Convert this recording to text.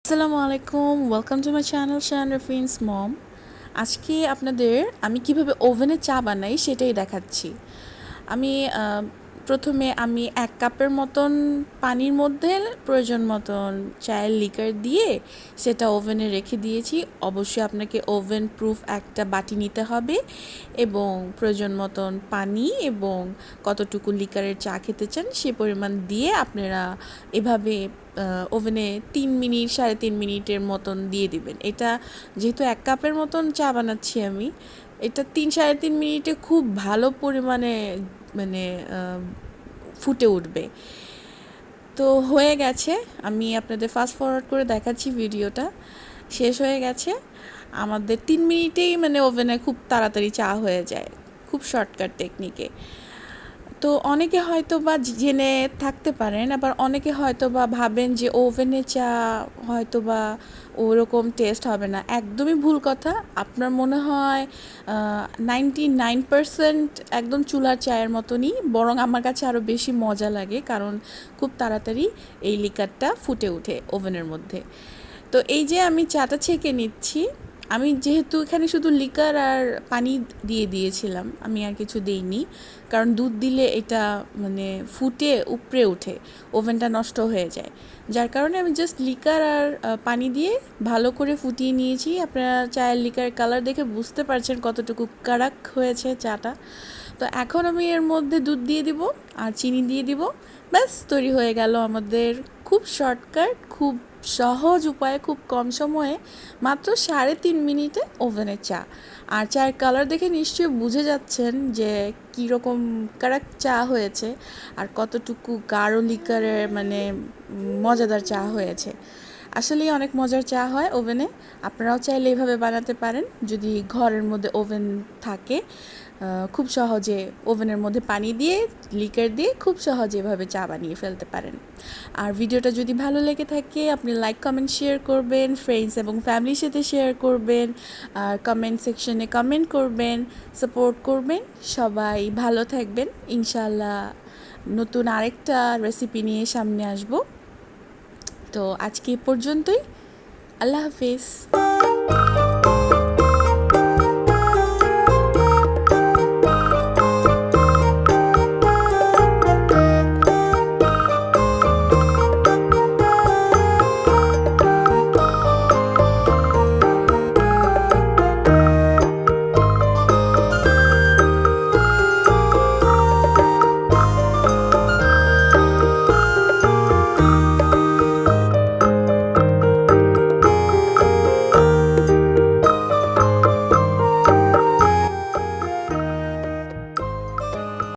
আসসালামু আলাইকুম, welcome to my channel শানরফিনস মম। আজকে আপনাদের আমি কিভাবে ওভেনে চা বানাই সেটাই দেখাচ্ছি। আমি প্রথমে আমি 1 কাপের মতন পানির মধ্যে প্রয়োজন মতন চায়ের লিকার দিয়ে সেটা ওভেনে রেখে দিয়েছি। অবশ্যই আপনাকে ওভেন প্রুফ একটা বাটি নিতে হবে এবং প্রয়োজন মতন পানি এবং কতটুকু লিকারের চা খেতে চান সে পরিমাণ দিয়ে আপনারা এভাবে ওভেনে 3 মিনিট 3.5 মিনিটের মতন দিয়ে দিবেন। এটা যেহেতু 1 কাপের মতন চা বানাচ্ছি আমি, এটা 3-3.5 মিনিটে খুব ভালো পরিমাণে মানে ফুটে উঠবে। তো হয়ে গেছে, আমি আপনাদের ফাস্ট ফরওয়ার্ড করে দেখাচ্ছি, ভিডিওটা শেষ হয়ে গেছে। আমাদের 3 মিনিটেই মানে ওভেনে খুব তাড়াতাড়ি চা হয়ে যায়, খুব শর্টকাট টেকনিকে। তো অনেকে হয়তো বা জেনে থাকতে পারেন, আবার অনেকে হয়তো বা ভাবেন যে ওভেনে চা হয়তো বা ওরকম টেস্ট হবে না। একদমই ভুল কথা। আপনার মনে হয় 99% একদম চুলার চায়ের মতনই, বরং আমার কাছে আরও বেশি মজা লাগে, কারণ খুব তাড়াতাড়ি এই লিকারটা ফুটে ওঠে ওভেনের মধ্যে। তো এই যে আমি চাটা ছেঁকে নিচ্ছি, আমি যেহেতু এখানে শুধু লিকার আর পানি দিয়ে দিয়েছিলাম, আমি আর কিছু দিইনি, কারণ দুধ দিলে এটা মানে ফুটে উপড়ে ওঠে, ওভেনটা নষ্ট হয়ে যায়। যার কারণে আমি জাস্ট লিকার আর পানি দিয়ে ভালো করে ফুটিয়ে নিয়েছি। আপনারা চায়ের লিকার কালার দেখে বুঝতে পারছেন কতটুকু কাড়াক হয়েছে চাটা। তো এখন আমি এর মধ্যে দুধ দিয়ে দিব আর চিনি দিয়ে দিব, ব্যাস তৈরি হয়ে গেল আমাদের খুব শর্টকাট, খুব সহজ উপায়ে, খুব কম সময়ে, মাত্র 3.5 মিনিটে ওভেনের চা। আর চায়ের কালার দেখে নিশ্চয়ই বুঝে যাচ্ছেন যে কীরকম কারাক চা হয়েছে আর কতটুকু গাঢ় লিকারের মানে মজাদার চা হয়েছে। আসলেই অনেক মজার চা হয় ওভেনে। আপনারাও চাইলে এইভাবে বানাতে পারেন যদি ঘরের মধ্যে ওভেন থাকে। খুব সহজে ওভেনের মধ্যে পানি দিয়ে লিকার দিয়ে খুব সহজে এভাবে চা বানিয়ে ফেলতে পারেন। আর ভিডিওটা যদি ভালো লেগে থাকে আপনি লাইক কমেন্ট শেয়ার করবেন, ফ্রেন্ডস এবং ফ্যামিলির সাথে শেয়ার করবেন, আর কমেন্ট সেকশনে কমেন্ট করবেন, সাপোর্ট করবেন। সবাই ভালো থাকবেন। ইনশাআল্লাহ নতুন আরেকটা রেসিপি নিয়ে সামনে আসব। তো আজকে এই পর্যন্তই। আল্লাহ হাফিজ।